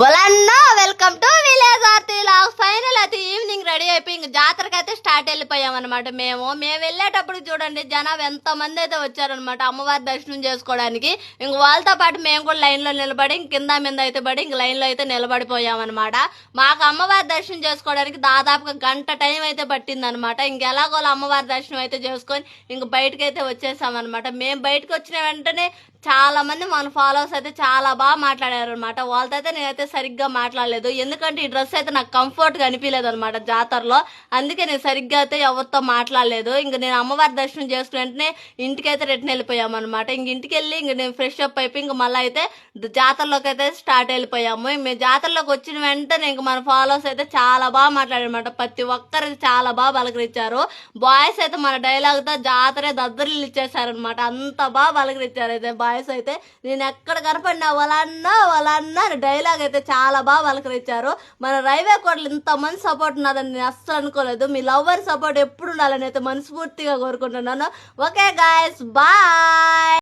వాళ్ళన్నా welcome to village Aarti vlogs. Final అయితే evening ready అయిపోయి ఇంక జాతరకి అయితే స్టార్ట్ వెళ్ళిపోయాం అనమాట. మేము వెళ్ళేటప్పుడు చూడండి జనాలు ఎంత మంది అయితే వచ్చారనమాట అమ్మవారి దర్శనం చేసుకోవడానికి. ఇంక వాళ్ళతో పాటు మేము కూడా లైన్ లో నిలబడి కింద మీద అయితే పడి ఇంక లైన్ లో అయితే నిలబడిపోయాం అనమాట. మాకు అమ్మవారి దర్శనం చేసుకోవడానికి దాదాపుగా గంట టైం అయితే పట్టింది అనమాట. ఇంకెలాగోలా అమ్మవారి దర్శనం అయితే చేసుకొని ఇంక బయటకు అయితే వచ్చేసాం అనమాట. మేము బయటకు వచ్చిన వెంటనే చాలా మంది మన ఫాలోవర్స్ అయితే చాలా బాగా మాట్లాడారు అనమాట. వాళ్ళతో అయితే నేనైతే సరిగ్గా మాట్లాడలేదు, ఎందుకంటే ఈ డ్రెస్ అయితే నాకు కంఫర్ట్ గా అనిపించలేదు అనమాట జాతరలో. అందుకే నేను సరిగ్గా అయితే ఎవరితో మాట్లాడలేదు. ఇంక నేను అమ్మవారి దర్శనం చేసుకుని వెంటనే ఇంటికైతే రిటర్న్ వెళ్ళిపోయాము అనమాట. ఇంక ఇంటికి వెళ్ళి ఇంక నేను ఫ్రెష్ అప్ అయిపోయి ఇంక మళ్ళీ అయితే జాతరలోకి అయితే స్టార్ట్ వెళ్ళిపోయాము. మేము జాతరలోకి వచ్చిన వెంటనే ఇంక మన ఫాలోవర్స్ అయితే చాలా బాగా మాట్లాడారు అనమాట. ప్రతి ఒక్కరికి చాలా బాగా పలకరించారు. బాయ్స్ అయితే మన డైలాగ్ తో జాతరే దద్దరిల్లు ఇచ్చేసారనమాట. అంత బాగా పలకరించారు అయితే బాయ్స్ అయితే. నేను ఎక్కడ కనపడినా వాళ్ళన్నా డైలాగ్ అయితే చాలా బాగా పలకరించారు. మన రైవే కోటలు ఇంతమంది సపోర్ట్ ఉన్నదని నేను అస్సలు అనుకోలేదు. మీ లవ్వర్ సపోర్ట్ ఎప్పుడు ఉండాలని అయితే మనస్ఫూర్తిగా కోరుకుంటున్నాను. Okay guys, bye.